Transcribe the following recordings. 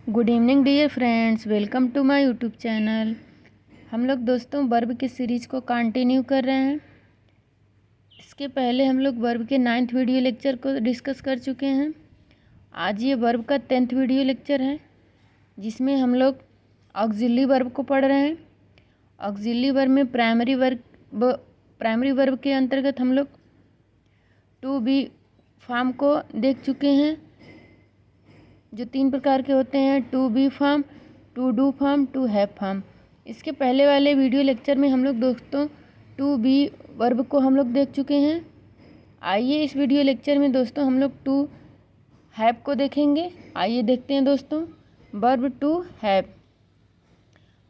Good evening dear friends, welcome to my YouTube channel. हम लोग दोस्तों वर्ब की सीरीज़ को कंटिन्यू कर रहे हैं। इसके पहले हम लोग वर्ब के 9th वीडियो लेक्चर को डिस्कस कर चुके हैं। आज ये वर्ब का 10th वीडियो लेक्चर है, जिसमें हम लोग ऑक्सिलरी वर्ब को पढ़ रहे हैं। ऑक्सिलरी वर्ब में प्राइमरी वर्ब के अंतर्गत हम लोग टू बी फॉर्म को देख चुके हैं, जो 3 प्रकार के होते हैं: to be form, to do form, to have form. इसके पहले वाले वीडियो लेक्चर में हम लोग दोस्तों टू बी वर्ब को हम लोग देख चुके हैं। आइए इस वीडियो लेक्चर में दोस्तों हम लोग टू हैव को देखेंगे। आइए देखते हैं दोस्तों वर्ब टू हैव।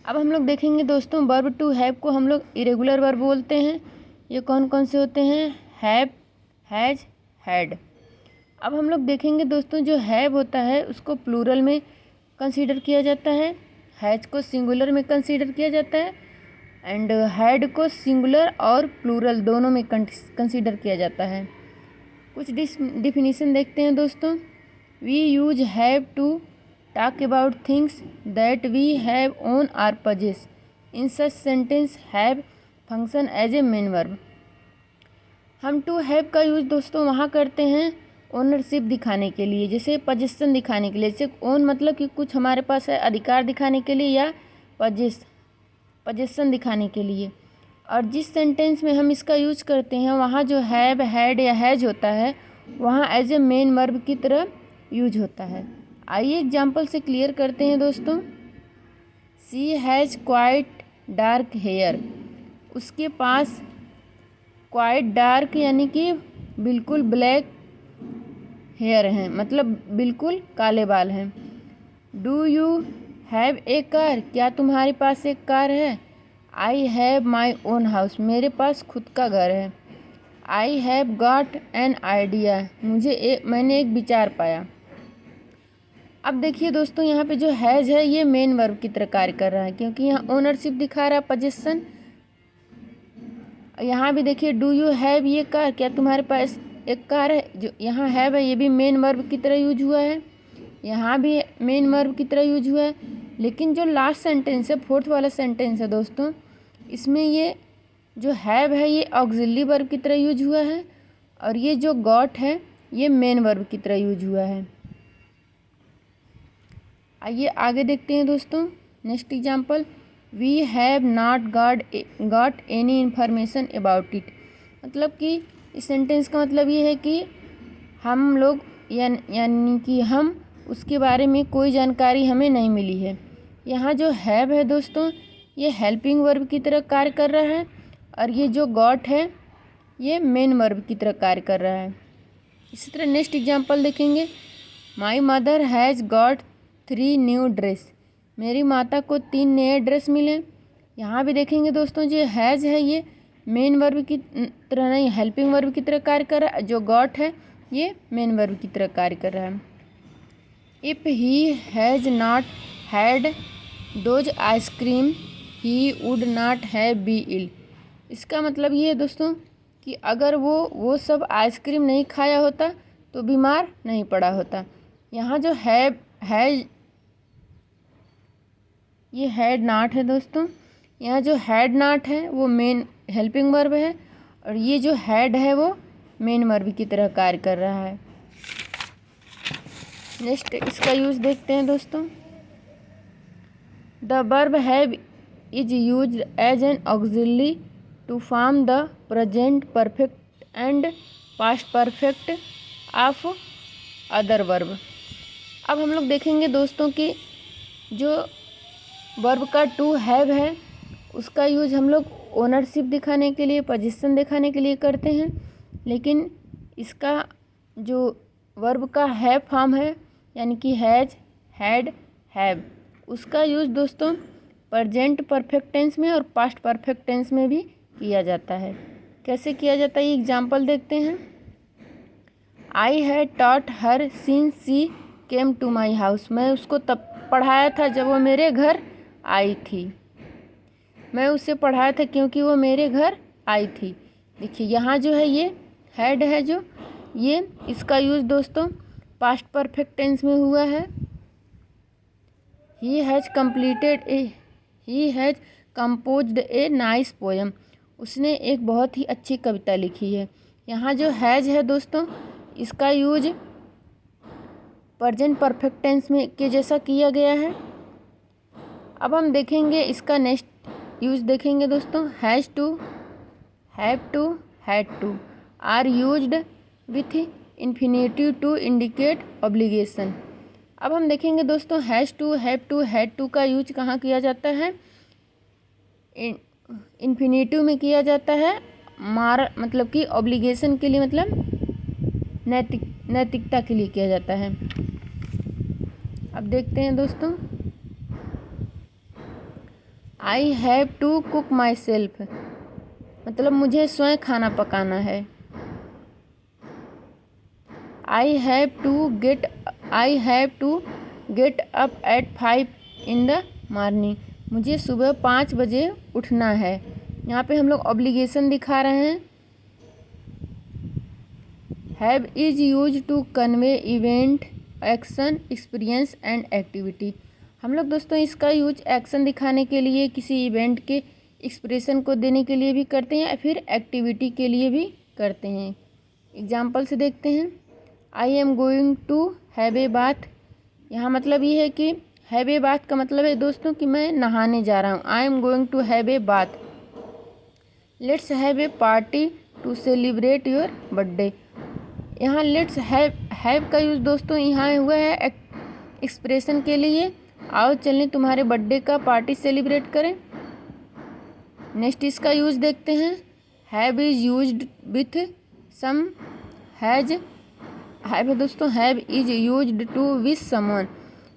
अब हम लोग देखेंगे दोस्तों वर्ब टू हैव को हम लोग इरेगुलर वर्ब बोलते हैं। ये कौन कौन से होते हैं? Have, has, had. अब हम लोग देखेंगे दोस्तों जो हैव होता है उसको प्लूरल में कंसीडर किया जाता है, हैज को सिंगुलर में कंसीडर किया जाता है, एंड हैड को सिंगुलर और प्लूरल दोनों में कंसीडर किया जाता है। कुछ डिफिनीशन देखते हैं दोस्तों। We use have to talk about things that we have own or possess. In such sentence have function as a main verb. हम टू हैव का यूज़ दोस्तों वहाँ करते हैं ओनरशिप दिखाने के लिए, जैसे पजेशन दिखाने के लिए। जैसे ओन मतलब कि कुछ हमारे पास है, अधिकार दिखाने के लिए, या पजेशन दिखाने के लिए। और जिस सेंटेंस में हम इसका यूज करते हैं वहाँ जो हैव, हैड या हैज होता है वहाँ एज ए मेन वर्ब की तरह यूज होता है। आइए एग्जाम्पल से क्लियर करते हैं दोस्तों। She has quite dark hair. उसके पास क्वाइट डार्क यानी कि बिल्कुल ब्लैक हेयर हैं, मतलब बिल्कुल काले बाल हैं। Do you have A car? क्या तुम्हारे पास एक कार है? I have my own house. मेरे पास खुद का घर है। I have got an idea. मैंने एक विचार पाया। अब देखिए दोस्तों यहाँ पे जो हैज़ है ये मेन वर्ब की तरह कार्य कर रहा है, क्योंकि यहाँ ओनरशिप दिखा रहा है, पोजीशन। यहाँ भी देखिए डू यू हैव ये कार? क्या तुम्हारे पास एक कार है? जो यहाँ हैव है ये भी मेन वर्ब की तरह यूज हुआ है, यहाँ भी मेन वर्ब की तरह यूज हुआ है। लेकिन जो लास्ट सेंटेंस है, फोर्थ वाला सेंटेंस है दोस्तों, इसमें ये जो हैव है ये ऑक्सिलरी वर्ब की तरह यूज हुआ है, और ये जो गॉट है ये मेन वर्ब की तरह यूज हुआ है। आइए आगे देखते हैं दोस्तों next example. We have not got any information about it. मतलब कि इस सेंटेंस का मतलब ये है कि हम लोग यानी कि हम उसके बारे में कोई जानकारी हमें नहीं मिली है। यहाँ जो हैव है दोस्तों ये हेल्पिंग वर्ब की तरह कार्य कर रहा है, और ये जो गॉट है ये मेन वर्ब की तरह कार्य कर रहा है। इसी तरह नेक्स्ट एग्जांपल देखेंगे। My mother has got 3 new dress. मेरी माता को 3 नए ड्रेस मिले। यहाँ भी देखेंगे दोस्तों जो हैज़ है ये मेन वर्ब की तरह नहीं, हेल्पिंग वर्ब की तरह कार्य कर रहा है। जो गॉट है ये मेन वर्ब की तरह कार्य कर रहा है। If he has not had those ice cream he would not have be ill. इसका मतलब ये है दोस्तों कि अगर वो सब आइसक्रीम नहीं खाया होता तो बीमार नहीं पड़ा होता। यहाँ जो हैज़ ये हैड नॉट है दोस्तों। यहाँ जो हैड नॉट है वो मेन हेल्पिंग वर्ब है, और ये जो हैड है वो मेन वर्ब की तरह कार्य कर रहा है। नेक्स्ट इसका यूज देखते हैं दोस्तों। The verb have is used as an auxiliary to form the present perfect and past perfect of other verb. अब हम लोग देखेंगे दोस्तों कि जो वर्ब का टू हैव है उसका यूज हम लोग ओनरशिप दिखाने के लिए, पोजीशन दिखाने के लिए करते हैं। लेकिन इसका जो वर्ब का हैव फॉर्म है यानी कि हैज, हैड, हैव, उसका यूज दोस्तों प्रेजेंट परफेक्ट टेंस में और पास्ट परफेक्ट टेंस में भी किया जाता है। कैसे किया जाता है ये एग्जाम्पल देखते हैं। I had taught her since she came to my house. मैं उसको तब पढ़ाया था जब वो मेरे घर आई थी। मैं उसे पढ़ाया था क्योंकि वो मेरे घर आई थी। देखिए यहाँ जो है ये हैड है, जो ये इसका यूज़ दोस्तों पास्ट परफेक्ट टेंस में हुआ है। He has composed a nice poem. उसने एक बहुत ही अच्छी कविता लिखी है। यहाँ जो हैज़ है दोस्तों, इसका यूज प्रेजेंट परफेक्ट टेंस में के जैसा किया गया है। अब हम देखेंगे इसका नेक्स्ट यूज देखेंगे दोस्तों। Has to, have to, had to are used with infinitive to indicate obligation. अब हम देखेंगे दोस्तों has to, have to, had to का यूज कहाँ किया जाता है? इन्फिनेटिव में किया जाता है। मतलब कि ऑब्लिगेशन के लिए, मतलब नैतिकता के लिए किया जाता है। अब देखते हैं दोस्तों, I have to cook myself, मतलब मुझे स्वयं खाना पकाना है। I have to get up at 5 in the morning, मुझे सुबह 5 बजे उठना है। यहाँ पे हम लोग ऑब्लिगेशन दिखा रहे हैं। Have is use to convey event, action, experience and activity. हम लोग दोस्तों इसका यूज एक्शन दिखाने के लिए, किसी इवेंट के एक्सप्रेशन को देने के लिए भी करते हैं, या फिर एक्टिविटी के लिए भी करते हैं। एग्जाम्पल से देखते हैं। I am going to have a bath, यहाँ मतलब ये है कि हैव ए बाथ का मतलब है दोस्तों कि मैं नहाने जा रहा हूँ। I am going to have a bath. Let's have a party to celebrate your birthday. यहाँ लेट्स हैव का यूज़ दोस्तों यहाँ हुआ है एक्सप्रेशन के लिए। आओ चलें तुम्हारे बर्थडे का पार्टी सेलिब्रेट करें। नेक्स्ट इसका यूज़ देखते हैं। Have is used with some, has, have है दोस्तों, have is used to wish someone.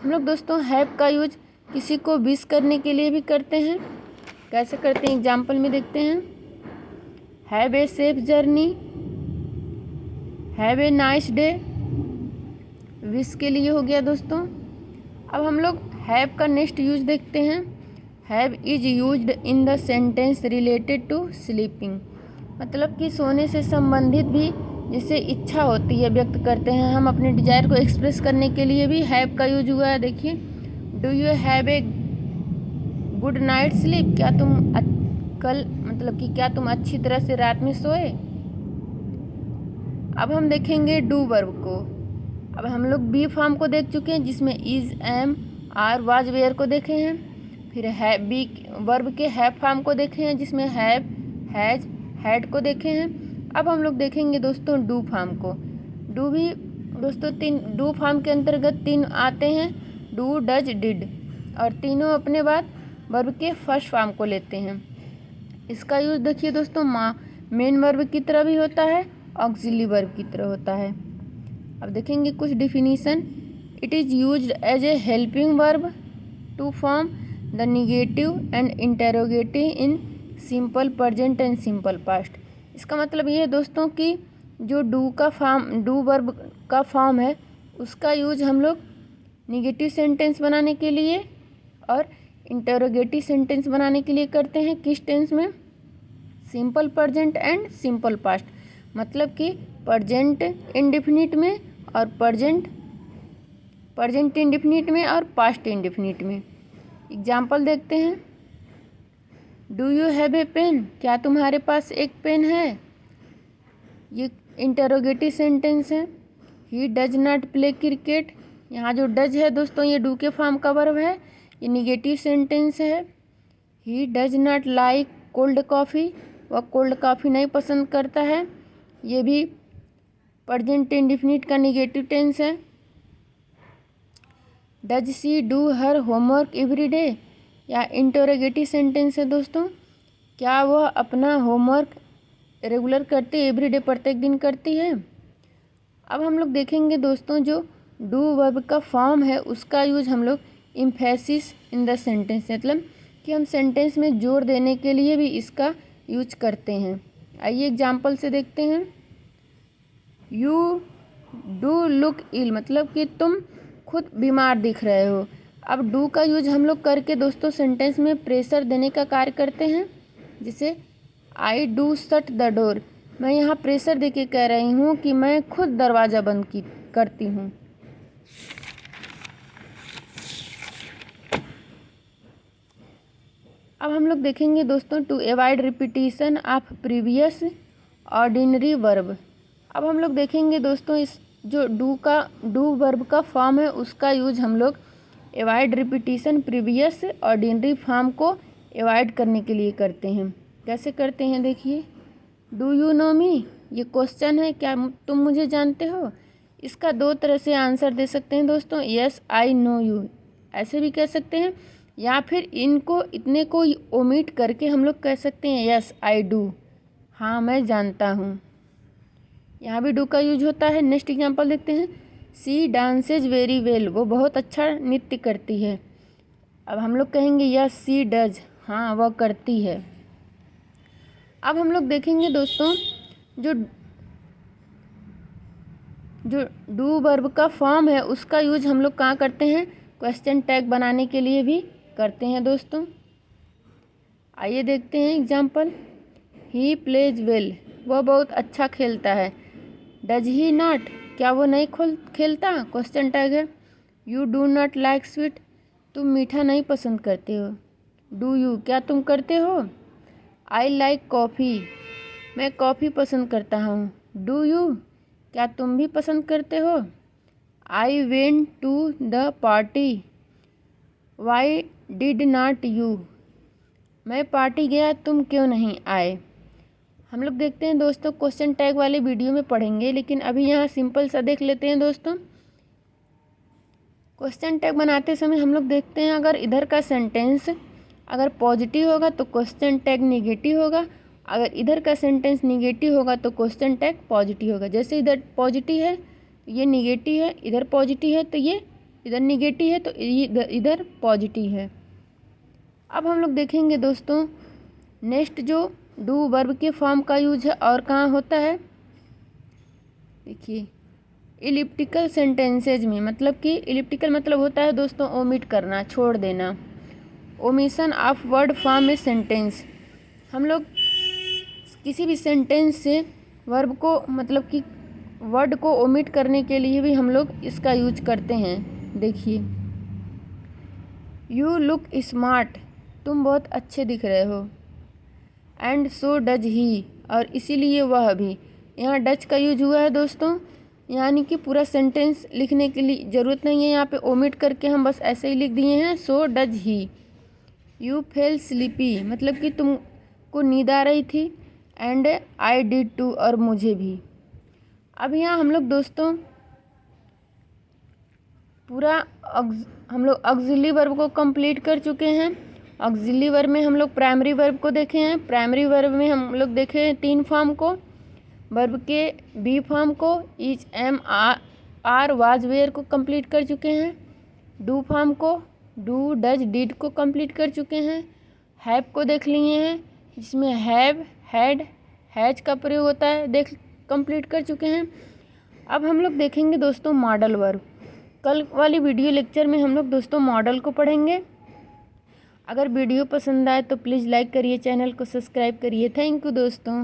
हम लोग दोस्तों हैव का यूज किसी को विश करने के लिए भी करते हैं। कैसे करते हैं एग्जाम्पल में देखते हैं। Have a safe journey, have a nice day, wish के लिए हो गया दोस्तों। अब हम लोग हैव का नेक्स्ट यूज देखते हैं। Have is used in the sentence related to sleeping, मतलब कि सोने से संबंधित भी जिससे इच्छा होती है, व्यक्त करते हैं हम अपने डिजायर को एक्सप्रेस करने के लिए भी हैव का यूज हुआ है। देखिए, do you have a good night sleep, क्या तुम कल, मतलब कि क्या तुम अच्छी तरह से रात में सोए। अब हम देखेंगे डू वर्ब को। अब हम लोग बी फॉर्म को देख चुके हैं, जिसमें is, am, are, was, were को देखे हैं। फिर है बी वर्ब के हैव फॉर्म को देखे हैं, जिसमें हैव, हैज, हैड को देखे हैं। अब हम लोग देखेंगे दोस्तों डू फॉर्म को। डू भी दोस्तों डू फॉर्म के अंतर्गत 3 आते हैं, डू, डज, डिड, और तीनों अपने बाद वर्ब के फर्स्ट फॉर्म को लेते हैं। इसका यूज देखिए दोस्तों, मेन वर्ब की तरह भी होता है, ऑक्सिलरी वर्ब की तरह होता है। अब देखेंगे कुछ definition. It is used as a helping verb to form the negative and interrogative in simple present and simple past. इसका मतलब ये है दोस्तों कि जो डू वर्ब का फॉर्म है, उसका यूज हम लोग निगेटिव सेंटेंस बनाने के लिए और इंटेरोगेटिव सेंटेंस बनाने के लिए करते हैं। किस टेंस में? Simple present and simple past, मतलब कि प्रेजेंट इंडेफिनिट में और प्रेजेंट इंडेफिनिट में और पास्ट इंडेफिनिट में। एग्जाम्पल देखते हैं। Do you have a pen, क्या तुम्हारे पास एक पेन है, ये इंटेरोगेटिव सेंटेंस है। He does not play cricket, यहाँ जो डज है दोस्तों ये डू के फॉर्म का वर्ब है, ये निगेटिव सेंटेंस है। He does not like cold coffee, वह कोल्ड कॉफ़ी नहीं पसंद करता है, ये भी प्रेजेंट इंडेफिनिट का निगेटिव टेंस है। Does she do her homework every day, या इंटरोगेटिव सेंटेंस है दोस्तों, क्या वह अपना होमवर्क रेगुलर करती है, एवरी डे, प्रत्येक दिन करती है। अब हम लोग देखेंगे दोस्तों जो डू वर्ब का फॉर्म है उसका यूज हम लोग इम्फेसिस इन द सेंटेंस, मतलब कि हम सेंटेंस में जोर देने के लिए भी इसका यूज करते हैं। आइए एग्जाम्पल से देखते हैं। यू डू लुक इल, मतलब कि तुम खुद बीमार दिख रहे हो। अब डू का यूज हम लोग करके दोस्तों सेंटेंस में प्रेशर देने का कार्य करते हैं। जैसे I do shut the door, मैं यहाँ प्रेशर दे के कह रही हूँ कि मैं खुद दरवाज़ा बंद करती हूँ। अब हम लोग देखेंगे दोस्तों to avoid repetition of previous ordinary verb. अब हम लोग देखेंगे दोस्तों इस जो डू वर्ब का फॉर्म है उसका यूज हम लोग avoid repetition previous ordinary form को अवॉइड करने के लिए करते हैं। कैसे करते हैं देखिए, डू यू नो मी, ये क्वेश्चन है, क्या तुम मुझे जानते हो। इसका दो तरह से आंसर दे सकते हैं दोस्तों, यस आई नो यू, ऐसे भी कह सकते हैं, या फिर इतने को ओमिट करके हम लोग कह सकते हैं यस आई डू, हाँ मैं जानता हूँ। यहाँ भी डू का यूज होता है। नेक्स्ट एग्जांपल देखते हैं, सी डांसेज वेरी वेल, वो बहुत अच्छा नृत्य करती है। अब हम लोग कहेंगे यस सी डज, हाँ वह करती है। अब हम लोग देखेंगे दोस्तों जो डू वर्ब का फॉर्म है उसका यूज हम लोग कहाँ करते हैं, क्वेश्चन टैग बनाने के लिए भी करते हैं दोस्तों। आइए देखते हैं एग्जांपल, ही प्लेज वेल, वह बहुत अच्छा खेलता है। डज ही नॉट, क्या वो नहीं खेलता, क्वेश्चन टैग है। You do not like sweet, तुम मीठा नहीं पसंद करते हो। डू यू, क्या तुम करते हो। आई लाइक कॉफ़ी, मैं कॉफ़ी पसंद करता हूँ। डू यू, क्या तुम भी पसंद करते हो। I went to the party, why did not you, मैं पार्टी गया, तुम क्यों नहीं आए। हम लोग देखते हैं दोस्तों, क्वेश्चन टैग वाले वीडियो में पढ़ेंगे, लेकिन अभी यहाँ सिंपल सा देख लेते हैं दोस्तों। क्वेश्चन टैग बनाते समय हम लोग देखते हैं अगर इधर का सेंटेंस अगर पॉजिटिव होगा तो क्वेश्चन टैग निगेटिव होगा, अगर इधर का सेंटेंस निगेटिव होगा तो क्वेश्चन टैग पॉजिटिव होगा। जैसे इधर पॉजिटिव है तो ये निगेटिव है, इधर पॉजिटिव है तो ये इधर निगेटिव है, तो इधर पॉजिटिव है। अब हम लोग देखेंगे दोस्तों नेक्स्ट जो डू वर्ब के फॉर्म का यूज है और कहाँ होता है, देखिए इलिप्टिकल सेंटेंसेज में, मतलब कि इलिप्टिकल मतलब होता है दोस्तों ओमिट करना, छोड़ देना। ओमिशन ऑफ वर्ड फॉर्म में सेंटेंस, हम लोग किसी भी सेंटेंस से वर्ब को मतलब कि वर्ड को ओमिट करने के लिए भी हम लोग इसका यूज करते हैं। देखिए, यू लुक स्मार्ट, तुम बहुत अच्छे दिख रहे हो। एंड सो डज ही, और इसीलिए वह भी, यहाँ डज का यूज हुआ है दोस्तों, यानी कि पूरा सेंटेंस लिखने के लिए ज़रूरत नहीं है, यहाँ पे ओमिट करके हम बस ऐसे ही लिख दिए हैं, so does he. You fail sleepy, मतलब कि तुमको नींद आ रही थी। एंड आई डिड टू, और मुझे भी। अब यहाँ हम लोग दोस्तों पूरा हम लोग ऑक्सिलरी वर्ब को कंप्लीट कर चुके हैं। ऑक्सिलरी वर्ब में हम लोग प्राइमरी वर्ब को देखे हैं, प्राइमरी वर्ब में हम लोग देखे हैं 3 फॉर्म को, वर्ब के बी फॉर्म को, is am are was were को कंप्लीट कर चुके हैं। डू फॉर्म को, डू डज डिड को कंप्लीट कर चुके हैं। हैव को देख लिए हैं, जिसमें हैव हैड हैज का प्रयोग होता है, कंप्लीट कर चुके हैं। अब हम लोग देखेंगे दोस्तों मॉडल वर्ब। कल वाली वीडियो लेक्चर में हम लोग दोस्तों मॉडल को पढ़ेंगे। अगर वीडियो पसंद आए तो प्लीज़ लाइक करिए, चैनल को सब्सक्राइब करिए। थैंक यू दोस्तों।